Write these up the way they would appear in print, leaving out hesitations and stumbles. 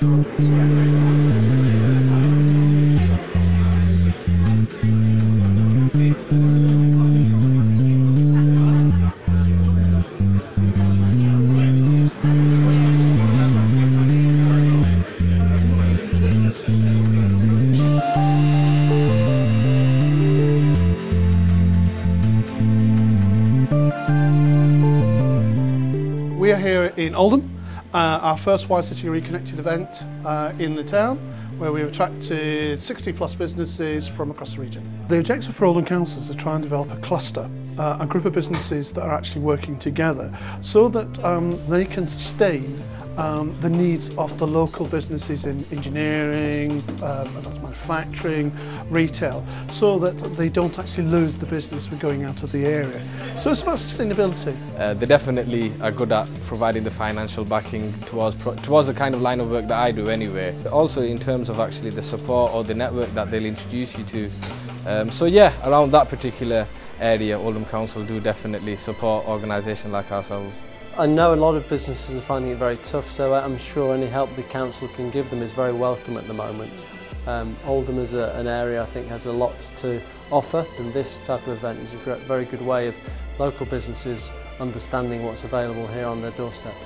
We are here in Oldham, our first Wise City Reconnected event in the town, where we've attracted 60 plus businesses from across the region. The objective for Oldham Council is to try and develop a cluster, a group of businesses that are actually working together so that they can sustain the needs of the local businesses in engineering, that's manufacturing, retail, so that they don't actually lose the business with going out of the area. So it's about sustainability. They definitely are good at providing the financial backing towards the kind of line of work that I do anyway. Also in terms of actually the support or the network that they'll introduce you to. So yeah, around that particular area, Oldham Council do definitely support organisations like ourselves. I know a lot of businesses are finding it very tough, so I'm sure any help the council can give them is very welcome at the moment. Oldham as an area I think has a lot to offer, and this type of event is a very good way of local businesses understanding what's available here on their doorstep.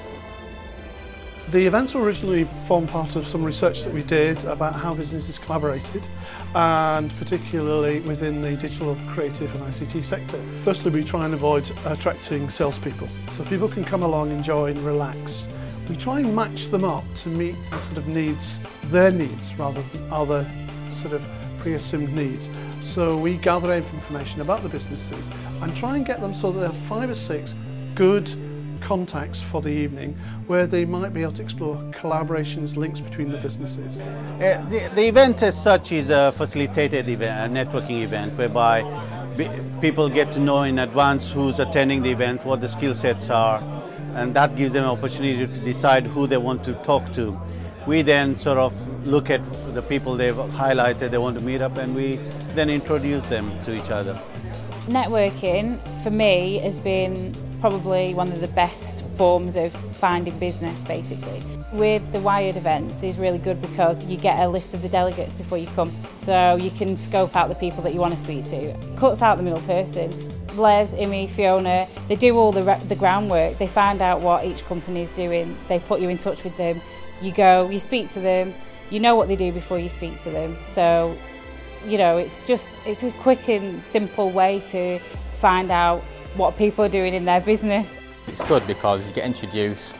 The events originally formed part of some research that we did about how businesses collaborated, and particularly within the digital, creative and ICT sector. Firstly, we try and avoid attracting salespeople, so people can come along, enjoy and relax. We try and match them up to meet the sort of needs, their needs, rather than other sort of pre-assumed needs. So we gather information about the businesses and try and get them so that there are 5 or 6 good contacts for the evening where they might be able to explore collaborations, links between the businesses. The event as such is a facilitated event, a networking event, whereby people get to know in advance who's attending the event, what the skill sets are, and that gives them an opportunity to decide who they want to talk to. We then sort of look at the people they've highlighted they want to meet up, and we then introduce them to each other. Networking for me has been probably one of the best forms of finding business, basically. With the Wired events is really good because you get a list of the delegates before you come, so you can scope out the people that you want to speak to. It cuts out the middle person. Les, Imi, Fiona, they do all the groundwork. They find out what each company is doing, they put you in touch with them, you go, you speak to them, you know what they do before you speak to them. So, you know, it's a quick and simple way to find out what people are doing in their business. It's good because you get introduced.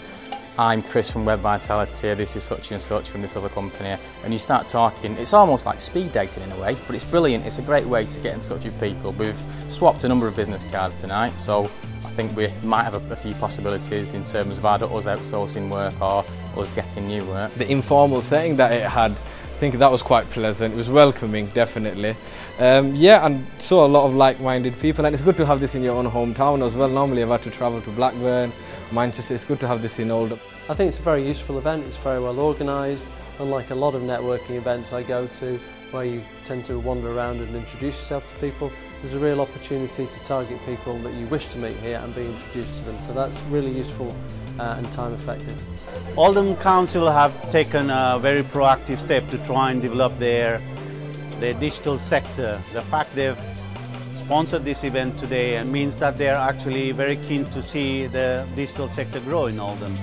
I'm Chris from Web Vitality, this is such and such from this other company, and you start talking. It's almost like speed dating in a way, but it's brilliant. It's a great way to get in touch with people. We've swapped a number of business cards tonight, so I think we might have a few possibilities in terms of either us outsourcing work or us getting new work. The informal setting that it had, I think that was quite pleasant. It was welcoming, definitely. Yeah, and saw a lot of like-minded people, and it's good to have this in your own hometown as well. Normally I've had to travel to Blackburn, Manchester. It's good to have this in Oldham. I think it's a very useful event. It's very well organised, unlike a lot of networking events I go to where you tend to wander around and introduce yourself to people. There's a real opportunity to target people that you wish to meet here and be introduced to them, so that's really useful and time effective. Oldham Council have taken a very proactive step to try and develop their digital sector. The fact they've sponsored this event today means that they're actually very keen to see the digital sector grow in Oldham.